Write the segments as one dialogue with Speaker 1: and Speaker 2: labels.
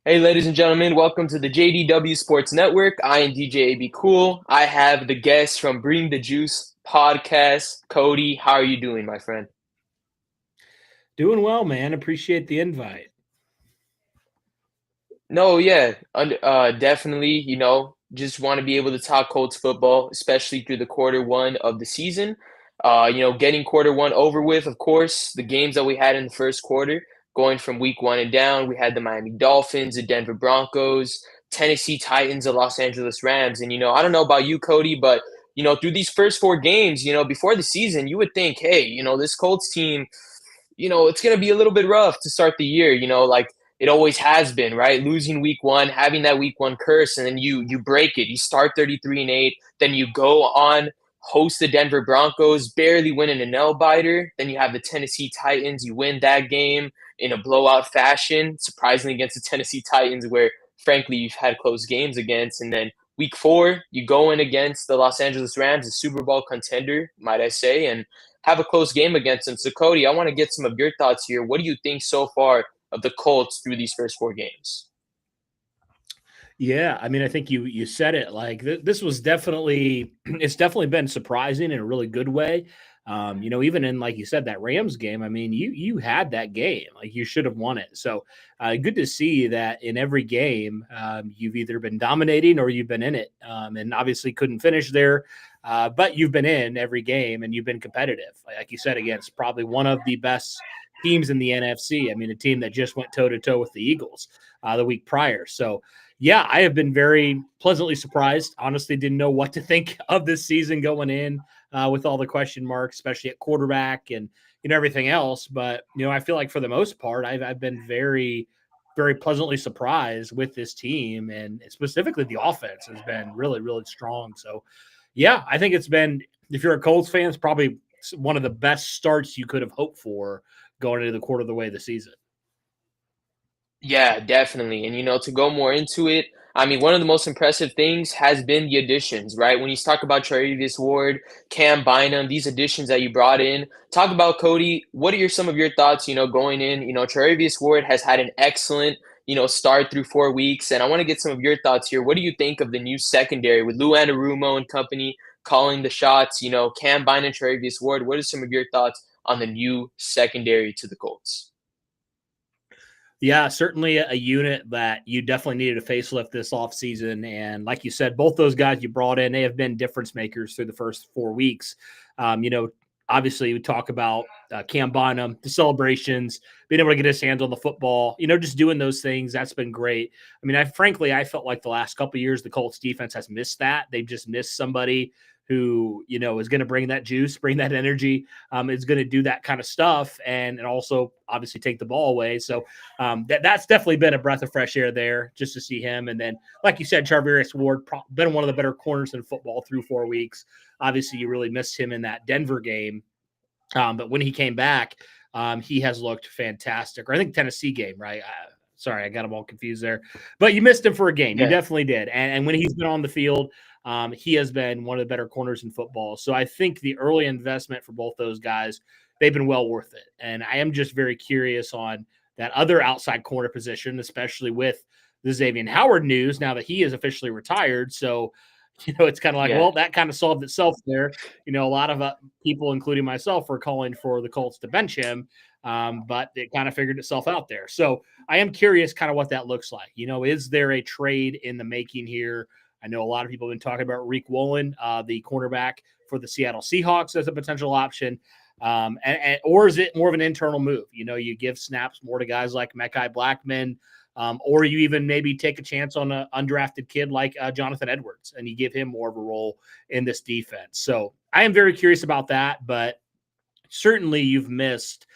Speaker 1: Hey, ladies and gentlemen, welcome to the JDW Sports Network. I am DJ AB Cool. I have the guest from Bring the Juice podcast, Cody. How are you doing, my friend?
Speaker 2: Doing well, man. Appreciate the invite.
Speaker 1: No, yeah, definitely. Just want to be able to talk Colts football, especially through the quarter one of the season. Getting quarter one over with, of course, the games that we had in the first quarter, going from week one and down, we had the Miami Dolphins, the Denver Broncos, Tennessee Titans, the Los Angeles Rams. And, I don't know about you, Cody, but, through these first four games, before the season, you would think, hey, this Colts team, it's going to be a little bit rough to start the year, like it always has been, right? Losing week one, having that week one curse, and then you break it. You start 33-8, then you go on, host the Denver Broncos, barely winning a nail biter. Then you have the Tennessee Titans. You win that game in a blowout fashion, surprisingly against the Tennessee Titans, where frankly you've had close games against. And then week four, you go in against the Los Angeles Rams, a Super Bowl contender, might I say, and have a close game against them. So, Cody, I want to get some of your thoughts here. What do you think so far of the Colts through these first four games?
Speaker 2: Yeah, I mean, I think you said it. Like this was definitely it's definitely been surprising in a really good way. Even in like you said that Rams game. I mean, you had that game, like you should have won it. So good to see that in every game you've either been dominating or you've been in it, and obviously couldn't finish there. But you've been in every game and you've been competitive. Like you said, against probably one of the best teams in the NFC. I mean, a team that just went toe to toe with the Eagles the week prior. So yeah, I have been very pleasantly surprised. Honestly, didn't know what to think of this season going in with all the question marks, especially at quarterback and everything else. But I feel like for the most part, I've been very, very pleasantly surprised with this team, and specifically the offense has been really, really strong. So yeah, I think it's been, if you're a Colts fan, it's probably one of the best starts you could have hoped for going into the quarter of the way of the season.
Speaker 1: Yeah, definitely. And, to go more into it, I mean, one of the most impressive things has been the additions, right? When you talk about Travis Ward, Cam Bynum, these additions that you brought in, talk about Cody. What are some of your thoughts, going in? Travis Ward has had an excellent, start through 4 weeks. And I want to get some of your thoughts here. What do you think of the new secondary with Lou Anarumo and company calling the shots? Cam Bynum, Travis Ward. What are some of your thoughts on the new secondary to the Colts?
Speaker 2: Yeah, certainly a unit that you definitely needed a facelift this offseason. And like you said, both those guys you brought in, they have been difference makers through the first 4 weeks. Um, you know, Obviously, we talk about Cam Bynum, the celebrations, being able to get his hands on the football, just doing those things. That's been great. I mean, frankly, I felt like the last couple of years, the Colts defense has missed that. They've just missed somebody who, is going to bring that juice, bring that energy, is going to do that kind of stuff, and also obviously take the ball away. So that's definitely been a breath of fresh air there, just to see him. And then, like you said, Charvarius Ward, been one of the better corners in football through 4 weeks. Obviously, you really missed him in that Denver game. But when he came back, he has looked fantastic. Or I think Tennessee game, right? Sorry, I got him all confused there. But you missed him for a game. You
Speaker 1: Yeah.
Speaker 2: definitely did. And when he's been on the field, he has been one of the better corners in football. So I think the early investment for both those guys, they've been well worth it. And I am just very curious on that other outside corner position, especially with the Xavier Howard news now that he is officially retired. So, it's kind of like,
Speaker 1: Yeah.
Speaker 2: well, that kind of solved itself there. A lot of people, including myself, were calling for the Colts to bench him, but it kind of figured itself out there. So I am curious kind of what that looks like. Is there a trade in the making here? I know a lot of people have been talking about Reek Woolen, the cornerback for the Seattle Seahawks, as a potential option. Or is it more of an internal move? You give snaps more to guys like Mekhi Blackman, or you even maybe take a chance on an undrafted kid like Jonathan Edwards, and you give him more of a role in this defense. So I am very curious about that, but certainly you've missed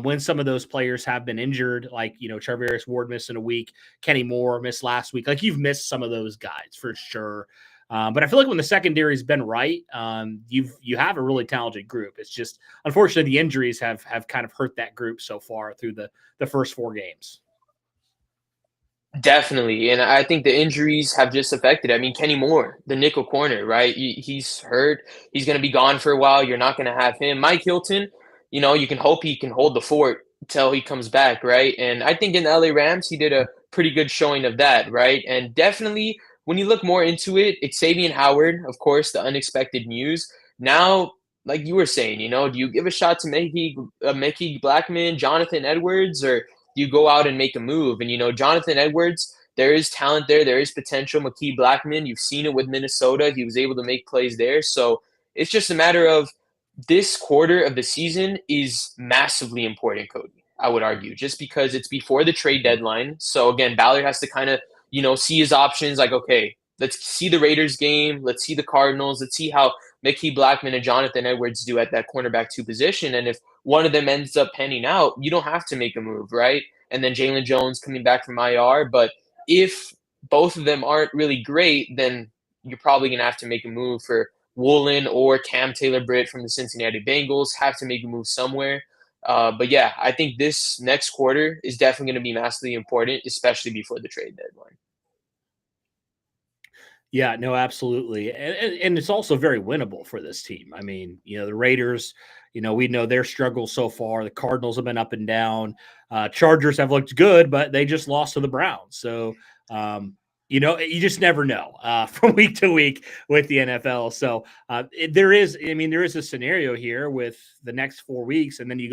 Speaker 2: when some of those players have been injured, like, Charvarius Ward missing a week, Kenny Moore missed last week. Like, you've missed some of those guys for sure. But I feel like when the secondary's been right, you have a really talented group. It's just, unfortunately, the injuries have kind of hurt that group so far through the first 4 games.
Speaker 1: Definitely. And I think the injuries have just affected. I mean, Kenny Moore, the nickel corner, right? He's hurt. He's going to be gone for a while. You're not going to have him. Mike Hilton, you can hope he can hold the fort till he comes back, right? And I think in the LA Rams, he did a pretty good showing of that, right? And definitely, when you look more into it, Xavier Howard, of course, the unexpected news. Now, like you were saying, do you give a shot to Mickey Blackman, Jonathan Edwards, or do you go out and make a move? And Jonathan Edwards, there is talent there, there is potential. McKee Blackman, you've seen it with Minnesota; he was able to make plays there. So it's just a matter of this quarter of the season is massively important, Cody. I would argue, just because it's before the trade deadline. So again, Ballard has to kind of, see his options. Like, okay, let's see the Raiders game. Let's see the Cardinals. Let's see how Mickey Blackman and Jonathan Edwards do at that cornerback two position. And if one of them ends up panning out, you don't have to make a move, right? And then Jalen Jones coming back from IR. But if both of them aren't really great, then you're probably going to have to make a move for Woolen or Cam Taylor-Britt from the Cincinnati Bengals. Have to make a move somewhere. But yeah, I think this next quarter is definitely going to be massively important, especially before the trade deadline.
Speaker 2: Yeah, no, absolutely. And it's also very winnable for this team. I mean, the Raiders, we know their struggles so far. The Cardinals have been up and down. Chargers have looked good, but they just lost to the Browns. So, you just never know from week to week with the NFL. So there is a scenario here with the next 4 weeks, and then you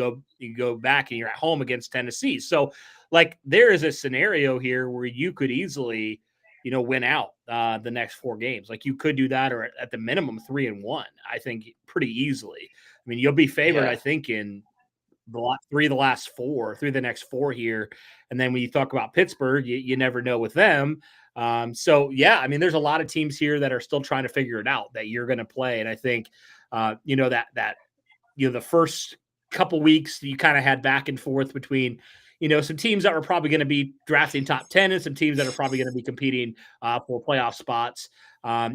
Speaker 2: go back and you're at home against Tennessee. So, like, there is a scenario here where you could easily win out the next 4 games. Like, you could do that, or at the minimum 3-1, I think, pretty easily. I mean, you'll be favored, I think, in three of the next 4 here. And then when you talk about Pittsburgh, you never know with them. So yeah, I mean, there's a lot of teams here that are still trying to figure it out that you're going to play. And I think, the first couple weeks you kind of had back and forth between, some teams that were probably going to be drafting top 10 and some teams that are probably going to be competing for playoff spots. I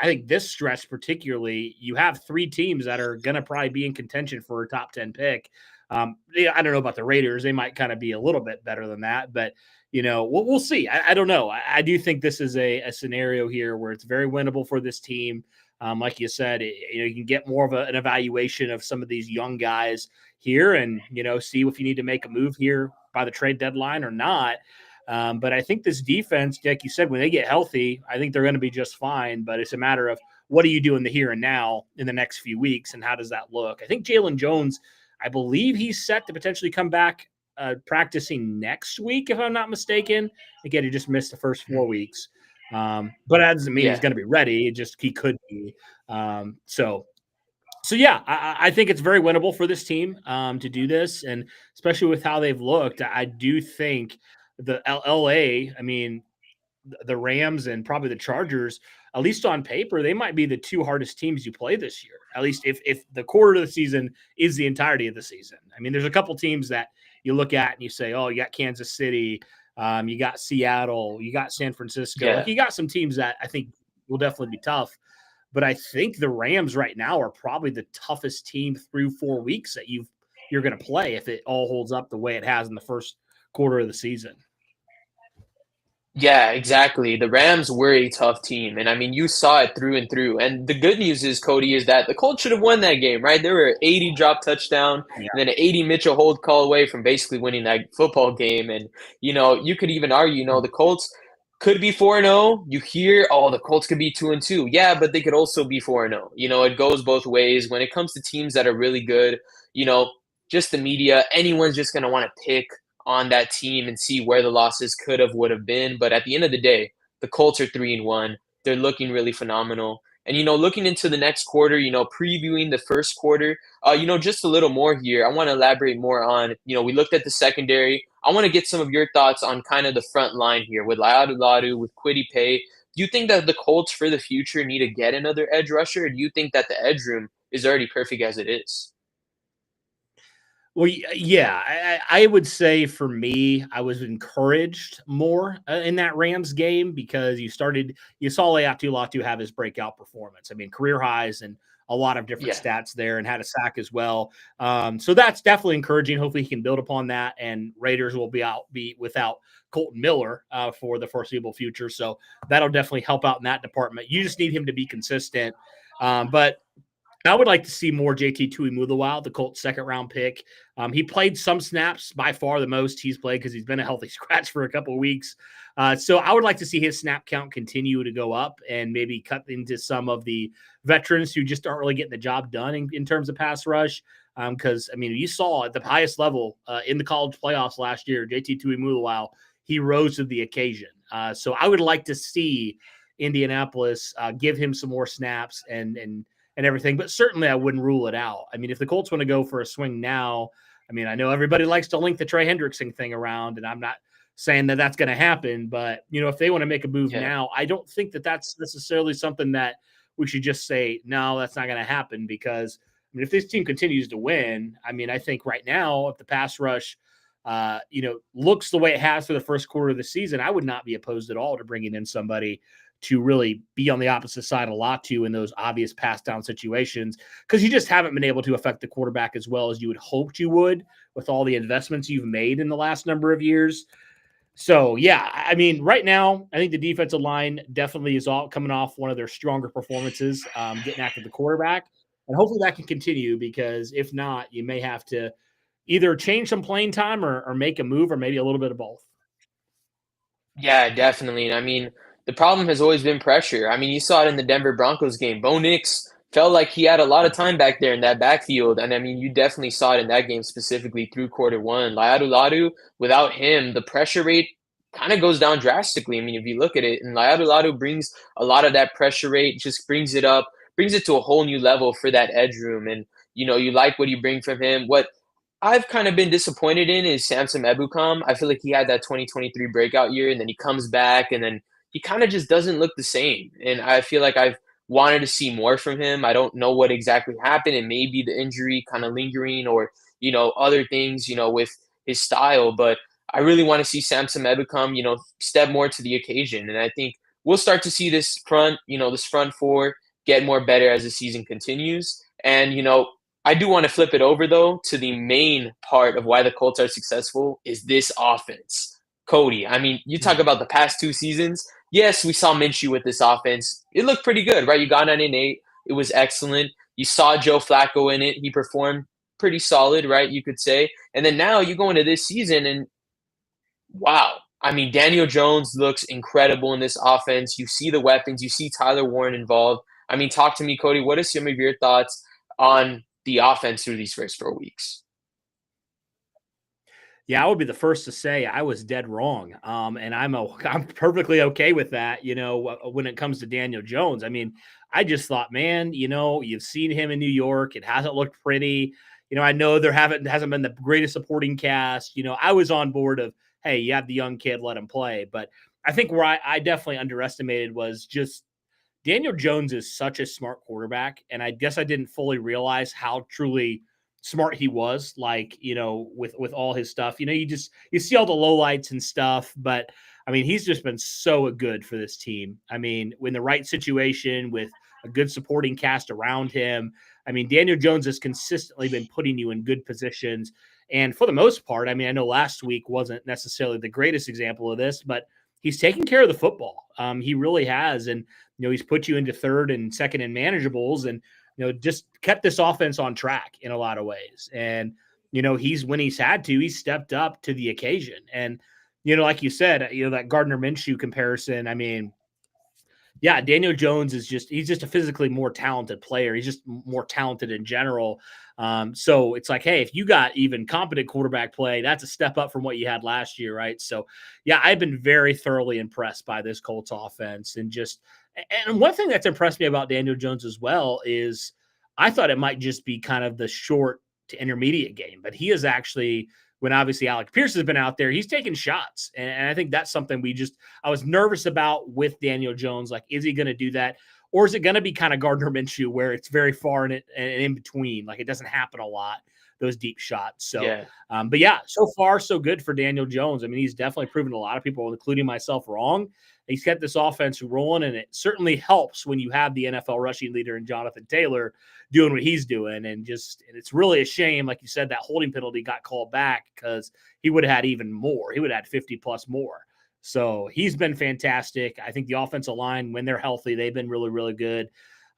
Speaker 2: think this stretch particularly, you have 3 teams that are going to probably be in contention for a top 10 pick. I don't know about the Raiders. They might kind of be a little bit better than that, but we'll see. I don't know. I do think this is a scenario here where it's very winnable for this team. Like you said, you can get more of an evaluation of some of these young guys here and, see if you need to make a move here by the trade deadline or not. But I think this defense, like you said, when they get healthy, I think they're going to be just fine. But it's a matter of what do you do in the here and now in the next few weeks, and how does that look? I think Jalen Jones, I believe he's set to potentially come back practicing next week, if I'm not mistaken. Again, he just missed the first 4 weeks. But that doesn't mean he's going to be ready. He could be. So yeah, I think it's very winnable for this team to do this, and especially with how they've looked, I do think the LA, I mean, the Rams and probably the Chargers, at least on paper, they might be the 2 hardest teams you play this year. At least if the quarter of the season is the entirety of the season. I mean, there's a couple teams that you look at and you say, oh, you got Kansas City, you got Seattle, you got San Francisco.
Speaker 1: Yeah.
Speaker 2: Like, you got some teams that I think will definitely be tough. But I think the Rams right now are probably the toughest team through 4 weeks that you're going to play if it all holds up the way it has in the first quarter of the season.
Speaker 1: Yeah, exactly. The Rams were a tough team, and I mean, you saw it through and through. And the good news is, Cody, is that the Colts should have won that game, right? There were 80 drop touchdown, and then an 80 Mitchell hold call away from basically winning that football game. And you could even argue, the Colts could be 4-0. You hear, oh, the Colts could be 2-2. Yeah, but they could also be 4-0. It goes both ways. When it comes to teams that are really good, just the media, anyone's just going to want to pick on that team and see where the losses could have, would have been. But at the end of the day, the Colts are 3-1. They're looking really phenomenal. And, looking into the next quarter, previewing the first quarter, just a little more here. I want to elaborate more on, we looked at the secondary. I want to get some of your thoughts on kind of the front line here with Ladu, with Kwity Paye. Do you think that the Colts for the future need to get another edge rusher? Or do you think that the edge room is already perfect as it is?
Speaker 2: Well, yeah, I would say for me, I was encouraged more in that Rams game because you saw Latu have his breakout performance. I mean, career highs and a lot of different stats there, and had a sack as well. So that's definitely encouraging. Hopefully he can build upon that, and Raiders will be without Colton Miller for the foreseeable future. So that'll definitely help out in that department. You just need him to be consistent. But I would like to see more JT Tuimoloau, the Colts second-round pick. He played some snaps, by far the most he's played because he's been a healthy scratch for a couple of weeks. So I would like to see his snap count continue to go up and maybe cut into some of the veterans who just aren't really getting the job done in terms of pass rush. Because, you saw at the highest level in the college playoffs last year, JT Tuimoloau, he rose to the occasion. So I would like to see Indianapolis give him some more snaps and everything, but certainly I wouldn't rule it out. If the Colts want to go for a swing now, I know everybody likes to link the Trey Hendrickson thing around, and I'm not saying that that's going to happen, but if they want to make a move now, I don't think that that's necessarily something that we should just say, no, that's not going to happen, because if this team continues to win, I think right now, if the pass rush, looks the way it has for the first quarter of the season, I would not be opposed at all to bringing in somebody to really be on the opposite side a lot to in those obvious pass down situations, because you just haven't been able to affect the quarterback as well as you would hoped you would with all the investments you've made in the last number of years. So, yeah, right now, I think the defensive line definitely is all coming off one of their stronger performances, getting after the quarterback. And hopefully that can continue, because if not, you may have to either change some playing time or make a move, or maybe a little bit of both.
Speaker 1: Yeah, definitely. And the problem has always been pressure. You saw it in the Denver Broncos game. Bo Nix felt like he had a lot of time back there in that backfield. And you definitely saw it in that game specifically through quarter one. Ladu, without him, the pressure rate kind of goes down drastically. If you look at it, and Ladu brings a lot of that pressure rate, just brings it up, brings it to a whole new level for that edge room. And, you like what you bring from him. What I've kind of been disappointed in is Samson Ebukam. I feel like he had that 2023 breakout year, and then he comes back, and then he kind of just doesn't look the same. And I feel like I've wanted to see more from him. I don't know what exactly happened. It may be the injury kind of lingering, or, other things, with his style. But I really want to see Samson Ebukam, step more to the occasion. And I think we'll start to see this front four get more better as the season continues. And, I do want to flip it over, though, to the main part of why the Colts are successful is this offense. Cody, you talk about the past 2 seasons. Yes, we saw Minshew with this offense. It looked pretty good, right? You got 9-8. It was excellent. You saw Joe Flacco in it. He performed pretty solid, right, you could say. And then now you go into this season, and wow. Daniel Jones looks incredible in this offense. You see the weapons. You see Tyler Warren involved. Talk to me, Cody. What are some of your thoughts on the offense through these first 4 weeks?
Speaker 2: Yeah, I would be the first to say I was dead wrong. And I'm perfectly okay with that, when it comes to Daniel Jones. I just thought, man, you've seen him in New York. It hasn't looked pretty. I know hasn't been the greatest supporting cast. I was on board of, hey, you have the young kid, let him play. But I think where I definitely underestimated was just Daniel Jones is such a smart quarterback. And I guess I didn't fully realize how truly smart he was, with all his stuff. You see all the lowlights and stuff, but he's just been so good for this team. When the right situation with a good supporting cast around him, Daniel Jones has consistently been putting you in good positions. And for the most part, I know last week wasn't necessarily the greatest example of this, but he's taking care of the football. He really has. And, he's put you into third and second and manageables, and, just kept this offense on track in a lot of ways. And, when he's had to, he's stepped up to the occasion. And, like you said, that Gardner Minshew comparison, yeah, Daniel Jones he's just a physically more talented player. He's just more talented in general. So it's like, hey, if you got even competent quarterback play, that's a step up from what you had last year, right? So, yeah, I've been very thoroughly impressed by this Colts offense. And one thing that's impressed me about Daniel Jones as well is I thought it might just be kind of the short to intermediate game, but he is actually, when obviously Alec Pierce has been out there, he's taking shots. And I think that's something I was nervous about with Daniel Jones. Like, is he going to do that? Or is it going to be kind of Gardner Minshew where it's very far in between? Like, it doesn't happen a lot, those deep shots. So,
Speaker 1: Yeah.
Speaker 2: But yeah, so far so good for Daniel Jones. He's definitely proven a lot of people, including myself, wrong. He's kept this offense rolling, and it certainly helps when you have the NFL rushing leader in Jonathan Taylor doing what he's doing. And it's really a shame, like you said, that holding penalty got called back, because he would have had even more. He would have had 50 plus more. So he's been fantastic. I think the offensive line, when they're healthy, they've been really, really good.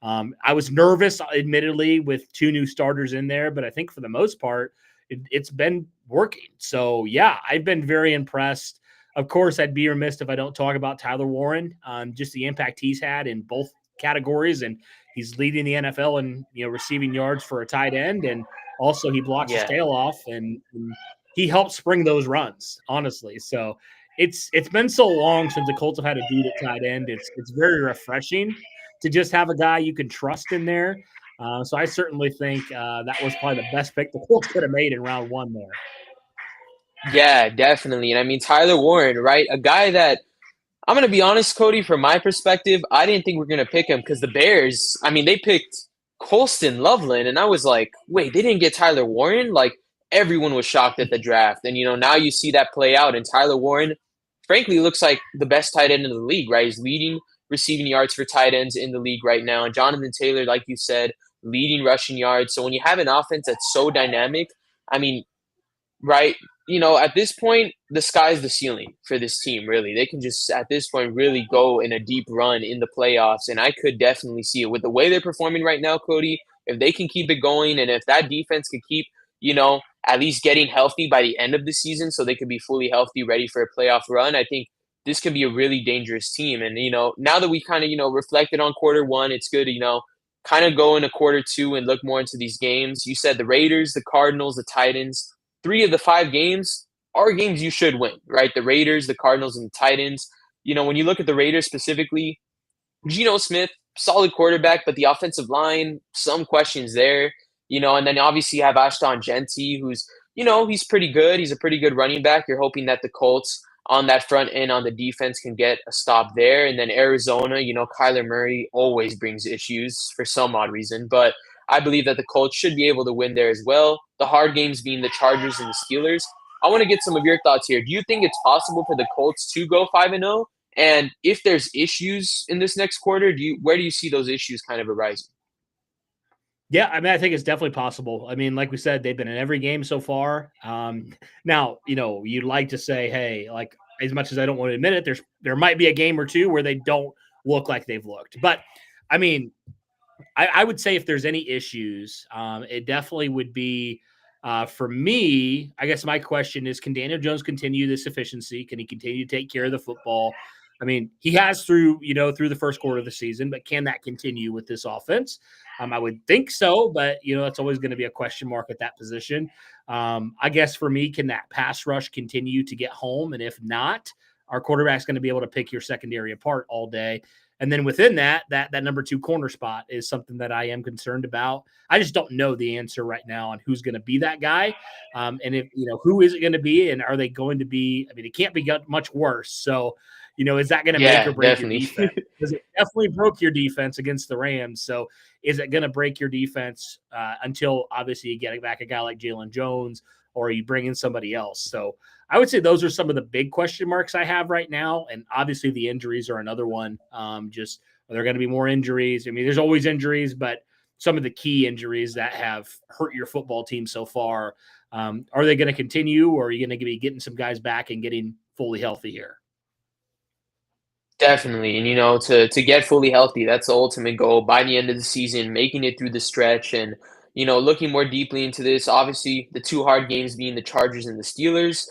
Speaker 2: I was nervous, admittedly, with 2 new starters in there, but I think for the most part, it's been working. So, yeah, I've been very impressed. Of course, I'd be remiss if I don't talk about Tyler Warren, just the impact he's had in both categories, and he's leading the NFL in receiving yards for a tight end, and also he blocks his
Speaker 1: Yeah.
Speaker 2: tail off, and he helps spring those runs, honestly. So it's been so long since the Colts have had a dude at tight end. It's very refreshing to just have a guy you can trust in there. So I certainly think that was probably the best pick the Colts could have made in round 1 there.
Speaker 1: Yeah, definitely. And I mean, Tyler Warren, right? A guy that I'm going to be honest, Cody, from my perspective, I didn't think we are going to pick him because the Bears, I mean, they picked Colston Loveland. And I was like, wait, they didn't get Tyler Warren? Like, everyone was shocked at the draft. And, now you see that play out. And Tyler Warren, frankly, looks like the best tight end in the league, right? He's leading receiving yards for tight ends in the league right now. And Jonathan Taylor, like you said, leading rushing yards. So when you have an offense that's so dynamic, I mean, right? At this point, the sky's the ceiling for this team, really. They can just, at this point, really go in a deep run in the playoffs. And I could definitely see it with the way they're performing right now, Cody. If they can keep it going and if that defense can keep, at least getting healthy by the end of the season so they could be fully healthy, ready for a playoff run, I think this could be a really dangerous team. And, now that we kind of, reflected on quarter 1, it's good to, kind of go into quarter 2 and look more into these games. You said the Raiders, the Cardinals, the Titans. 3 of the 5 games are games you should win, right? The Raiders, the Cardinals, and the Titans. When you look at the Raiders specifically, Geno Smith, solid quarterback, but the offensive line, some questions there. And then obviously you have Ashton Genty, who's, he's pretty good. He's a pretty good running back. You're hoping that the Colts on that front end on the defense can get a stop there. And then Arizona, Kyler Murray always brings issues for some odd reason. But I believe that the Colts should be able to win there as well. The hard games being the Chargers and the Steelers. I want to get some of your thoughts here. Do you think it's possible for the Colts to go 5-0? And if there's issues in this next quarter, where do you see those issues kind of arising?
Speaker 2: Yeah, I mean, I think it's definitely possible. I mean, like we said, they've been in every game so far. Now, you'd like to say, hey, like as much as I don't want to admit it, there might be a game or two where they don't look like they've looked. But I mean, I would say if there's any issues, it definitely would be for me. I guess my question is, can Daniel Jones continue this efficiency? Can he continue to take care of the football? I mean, he has through the first quarter of the season, but can that continue with this offense? I would think so, but that's always going to be a question mark at that position. I guess for me, can that pass rush continue to get home? And if not, our quarterback's going to be able to pick your secondary apart all day. And then within that number 2 corner spot is something that I am concerned about. I just don't know the answer right now on who's going to be that guy. And if, who is it going to be? And are they going to be, I mean, it can't be much worse. So, is that going to make or break
Speaker 1: definitely.
Speaker 2: your defense? Because it definitely broke your defense against the Rams. So is it going to break your defense until obviously you get back a guy like Jalen Jones or you bring in somebody else? So I would say those are some of the big question marks I have right now. And obviously the injuries are another one. Just are there going to be more injuries? I mean, there's always injuries, but some of the key injuries that have hurt your football team so far, are they going to continue, or are you going to be getting some guys back and getting fully healthy here?
Speaker 1: Definitely. And, to get fully healthy, that's the ultimate goal by the end of the season, making it through the stretch and, looking more deeply into this. Obviously, the 2 hard games being the Chargers and the Steelers.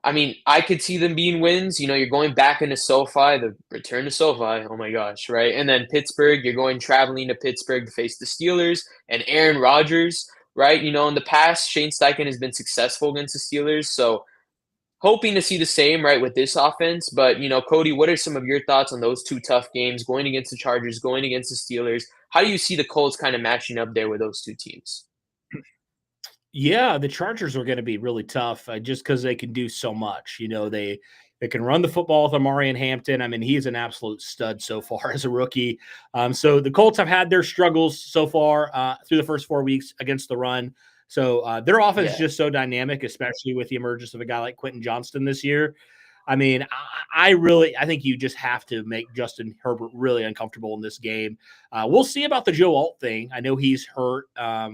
Speaker 1: I mean, I could see them being wins. You're going back into SoFi, the return to SoFi. Oh my gosh, right? And then Pittsburgh, you're going traveling to Pittsburgh to face the Steelers and Aaron Rodgers, right? In the past, Shane Steichen has been successful against the Steelers. So hoping to see the same, right, with this offense. But, Cody, what are some of your thoughts on those 2 tough games, going against the Chargers, going against the Steelers? How do you see the Colts kind of matching up there with those 2 teams?
Speaker 2: Yeah, the Chargers are going to be really tough just because they can do so much. They can run the football with Amari and Hampton. I mean, he's an absolute stud so far as a rookie. So the Colts have had their struggles so far through the first 4 weeks against the run. So their offense is just so dynamic, especially with the emergence of a guy like Quentin Johnston this year. I mean, I think you just have to make Justin Herbert really uncomfortable in this game. We'll see about the Joe Alt thing. I know he's hurt.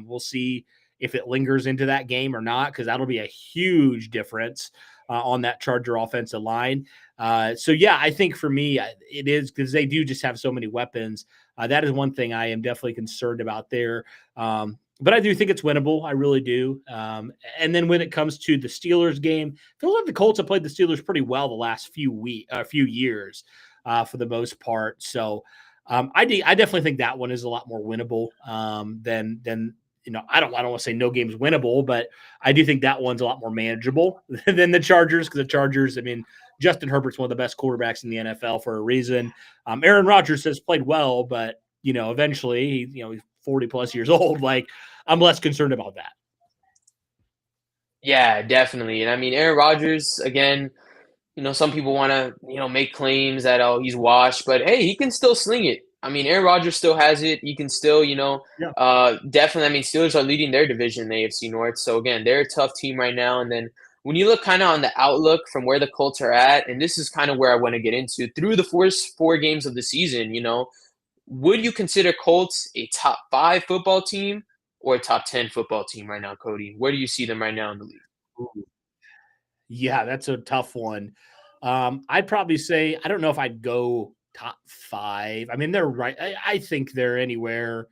Speaker 2: We'll see if it lingers into that game or not, because that'll be a huge difference on that Charger offensive line. So, yeah, I think for me, it is because they do just have so many weapons. That is one thing I am definitely concerned about there. But I do think it's winnable. I really do. And then when it comes to the Steelers game, I feel like the Colts have played the Steelers pretty well the last few years, for the most part. So I definitely think that one is a lot more winnable than I don't want to say no game's winnable, but I do think that one's a lot more manageable than the Chargers, because the Chargers, I mean, Justin Herbert's one of the best quarterbacks in the NFL for a reason. Aaron Rodgers has played well, but eventually, he's 40 plus years old. Like, I'm less concerned about that.
Speaker 1: Yeah, definitely. And I mean, Aaron Rodgers, again, some people want to, make claims that, oh, he's washed, but hey, he can still sling it. I mean, Aaron Rodgers still has it. He can still,
Speaker 2: Yeah.
Speaker 1: definitely. I mean, Steelers are leading their division in the AFC North. So again, they're a tough team right now. And then when you look kind of on the outlook from where the Colts are at, and this is kind of where I want to get into through the first 4 games of the season, would you consider Colts a top 5 football team or a top 10 football team right now, Cody? Where do you see them right now in the league?
Speaker 2: Ooh. Yeah, that's a tough one. I'd probably say, I don't know if I'd go top 5. I mean, they're right. I think they're anywhere.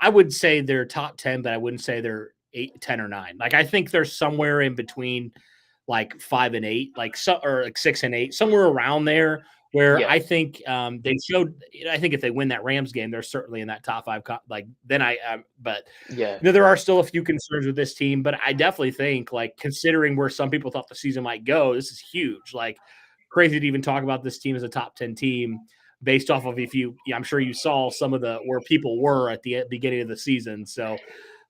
Speaker 2: I would say they're top 10, but I wouldn't say they're 8, 10, or 9. Like, I think they're somewhere in between, like 5 and 8, or like 6 and 8, somewhere around there. Where
Speaker 1: Yeah,
Speaker 2: I think they showed. I think if they win that Rams game, they're certainly in that top 5. Like, then but
Speaker 1: yeah,
Speaker 2: there are still a few concerns with this team. But I definitely think, like, considering where some people thought the season might go, this is huge. Like, crazy to even talk about this team as a top 10 team based off of, I'm sure you saw some of where people were at the beginning of the season. So,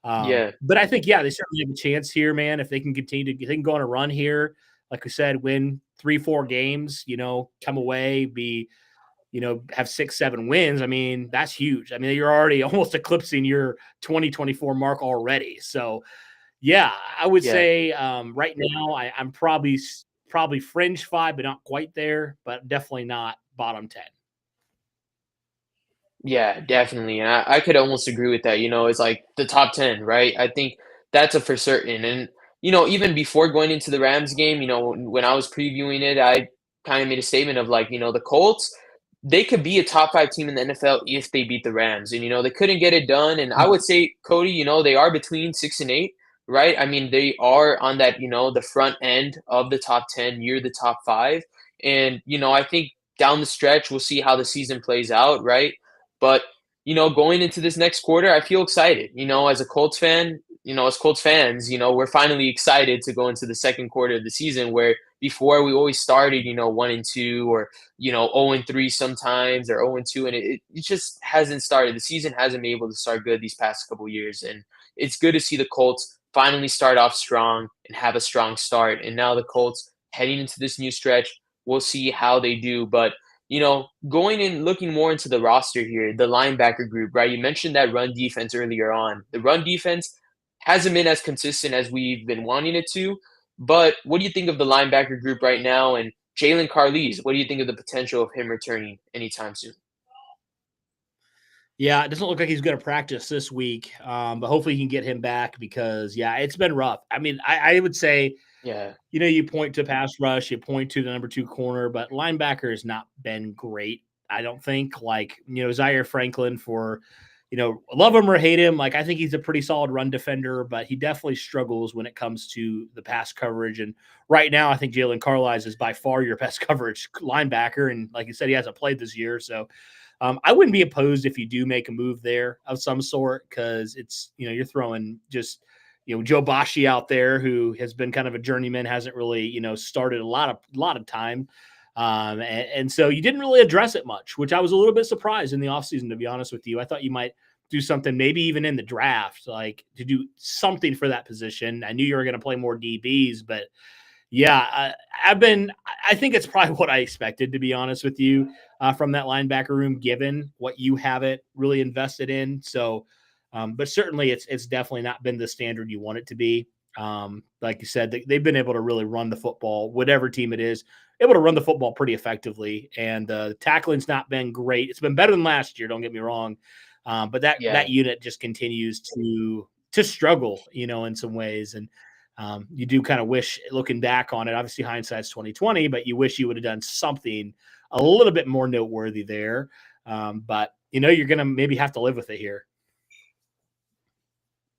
Speaker 1: yeah.
Speaker 2: but I think, yeah, they certainly have a chance here, man. If they can they can go on a run here, like we said, win 3, 4 games, come away, have 6, 7 wins. I mean, that's huge. I mean, you're already almost eclipsing your 2024 mark already. So, yeah, I would
Speaker 1: Yeah.
Speaker 2: say right now I'm probably fringe 5, but not quite there, but definitely not bottom 10.
Speaker 1: Yeah, definitely. And I could almost agree with that. It's like the top 10, right? I think that's a for certain. And, even before going into the Rams game, when I was previewing it, I kind of made a statement of like, the Colts, they could be a top 5 team in the NFL if they beat the Rams. And, they couldn't get it done. And I
Speaker 2: Mhm.
Speaker 1: would say, Cody, they are between 6 and 8, right? I mean, they are on that, the front end of the top 10, near the top 5. And, I think down the stretch, we'll see how the season plays out, right? But, going into this next quarter, I feel excited. As a Colts fan, as Colts fans, we're finally excited to go into the second quarter of the season where before we always started, 1-2 or, 0-3 sometimes or 0-2. And it just hasn't started. The season hasn't been able to start good these past couple years. And it's good to see the Colts finally start off strong and have a strong start. And now the Colts heading into this new stretch, we'll see how they do. But going in, looking more into the roster here, the linebacker group, right? You mentioned that run defense earlier on. The run defense hasn't been as consistent as we've been wanting it to. But what do you think of the linebacker group right now? And Jalen Carlise, what do you think of the potential of him returning anytime soon?
Speaker 2: Yeah, it doesn't look like he's going to practice this week, but hopefully he can get him back because, yeah, it's been rough. I mean, I would say,
Speaker 1: Yeah,
Speaker 2: you point to pass rush, you point to the number 2 corner, but linebacker has not been great. I don't think, like, Zaire Franklin, for, love him or hate him. Like, I think he's a pretty solid run defender, but he definitely struggles when it comes to the pass coverage. And right now, I think Jalen Carlise is by far your best coverage linebacker. And like you said, he hasn't played this year. So I wouldn't be opposed if you do make a move there of some sort, because it's, you're throwing just, Joe Bashi out there, who has been kind of a journeyman, hasn't really, started a lot of time. And so you didn't really address it much, which I was a little bit surprised in the offseason, to be honest with you. I thought you might do something, maybe even in the draft, like to do something for that position. I knew you were going to play more DBs, but yeah, I think it's probably what I expected, to be honest with you, from that linebacker room, given what you haven't really invested in. So, but certainly it's definitely not been the standard you want it to be. Like you said, they've been able to really run the football, whatever team it is, able to run the football pretty effectively. And tackling's not been great. It's been better than last year, don't get me wrong. But that
Speaker 1: yeah,
Speaker 2: unit just continues to struggle, in some ways. And you do kind of wish, looking back on it, obviously hindsight's 2020, but you wish you would have done something a little bit more noteworthy there. But you're going to maybe have to live with it here.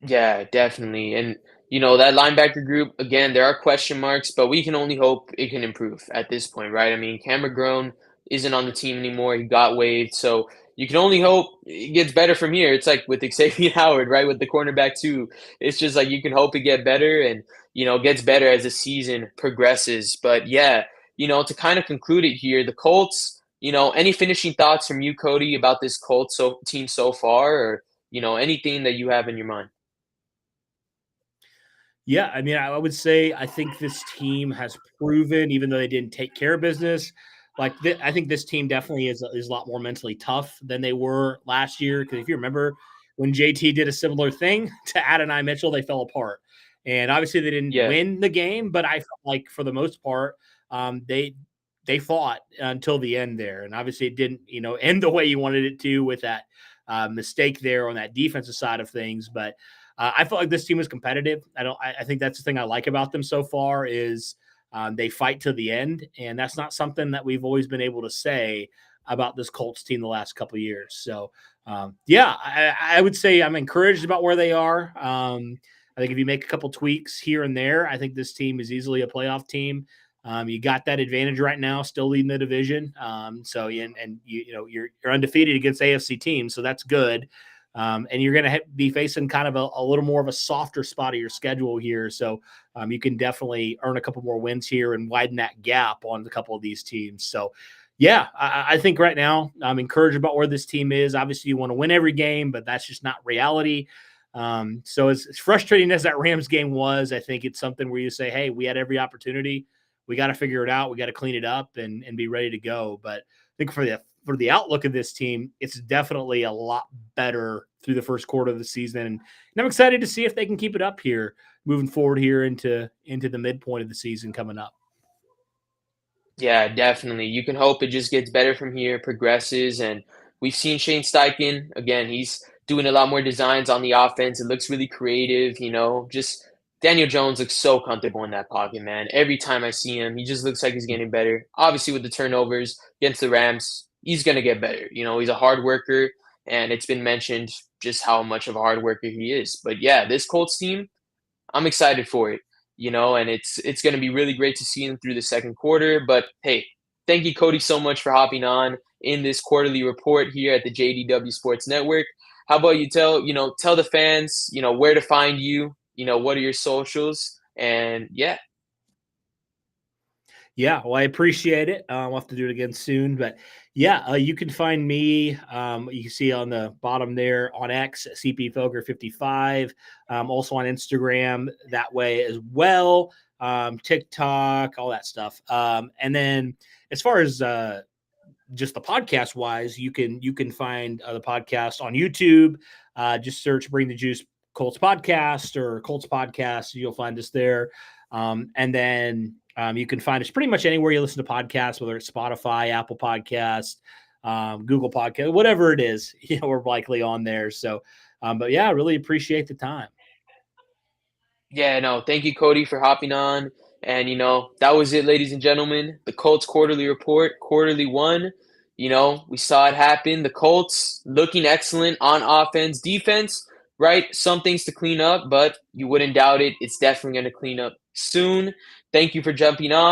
Speaker 1: Yeah, definitely. And that linebacker group, again, there are question marks, but we can only hope it can improve at this point, right? I mean, Cameron isn't on the team anymore. He got waived. So you can only hope it gets better from here. It's like with Xavier Howard, right? With the cornerback too. It's just like you can hope it get better and gets better as the season progresses. But yeah, to kind of conclude it here, the Colts, any finishing thoughts from you, Cody, about this Colts team so far, or anything that you have in your mind?
Speaker 2: Yeah, I mean, I would say I think this team has proven, even though they didn't take care of business, I think this team definitely is a lot more mentally tough than they were last year. Because if you remember, when JT did a similar thing to Adonai Mitchell, they fell apart. And obviously, they didn't
Speaker 1: Yeah.
Speaker 2: win the game, but I felt like for the most part, they fought until the end there. And obviously, it didn't end the way you wanted it to with that mistake there on that defensive side of things, but. I felt like this team was competitive. I think that's the thing I like about them so far is they fight to the end, and that's not something that we've always been able to say about this Colts team the last couple of years. So, yeah, I would say I'm encouraged about where they are. I think if you make a couple tweaks here and there, I think this team is easily a playoff team. You got that advantage right now, still leading the division. You're undefeated against AFC teams, so that's good. And you're going to be facing kind of a little more of a softer spot of your schedule here. So you can definitely earn a couple more wins here and widen that gap on a couple of these teams. So, yeah, I think right now I'm encouraged about where this team is. Obviously, you want to win every game, but that's just not reality. So as frustrating as that Rams game was, I think it's something where you say, hey, we had every opportunity. We got to figure it out. We got to clean it up and be ready to go. But I think for the outlook of this team, it's definitely a lot better through the first quarter of the season. And I'm excited to see if they can keep it up here moving forward here into the midpoint of the season coming up.
Speaker 1: Yeah, definitely. You can hope it just gets better from here, progresses, and we've seen Shane Steichen again. He's doing a lot more designs on the offense. It looks really creative. Just Daniel Jones looks so comfortable in that pocket, man. Every time I see him, he just looks like he's getting better. Obviously, with the turnovers against the Rams, he's gonna get better. He's a hard worker, and it's been mentioned just how much of a hard worker he is. But yeah, this Colts team, I'm excited for it, and it's going to be really great to see him through the second quarter. But hey, thank you, Cody, so much for hopping on in this quarterly report here at the JDW Sports Network. How about you tell the fans, where to find you, what are your socials, and yeah.
Speaker 2: Yeah, well, I appreciate it. We'll have to do it again soon, but yeah, you can find me. You can see on the bottom there on X, CP Felger 55. Also on Instagram that way as well. TikTok, all that stuff. And then as far as just the podcast wise, you can find the podcast on YouTube. Just search "Bring the Juice" Colts podcast or Colts podcast. You'll find us there. And then you can find us pretty much anywhere you listen to podcasts, whether it's Spotify, Apple Podcast, Google Podcast, whatever it is. We're likely on there. So, but yeah, I really appreciate the time.
Speaker 1: Yeah, no, thank you, Cody, for hopping on. And, that was it, ladies and gentlemen. The Colts quarterly report, quarterly one. We saw it happen. The Colts looking excellent on offense, defense, right? Some things to clean up, but you wouldn't doubt it. It's definitely going to clean up soon. Thank you for jumping on.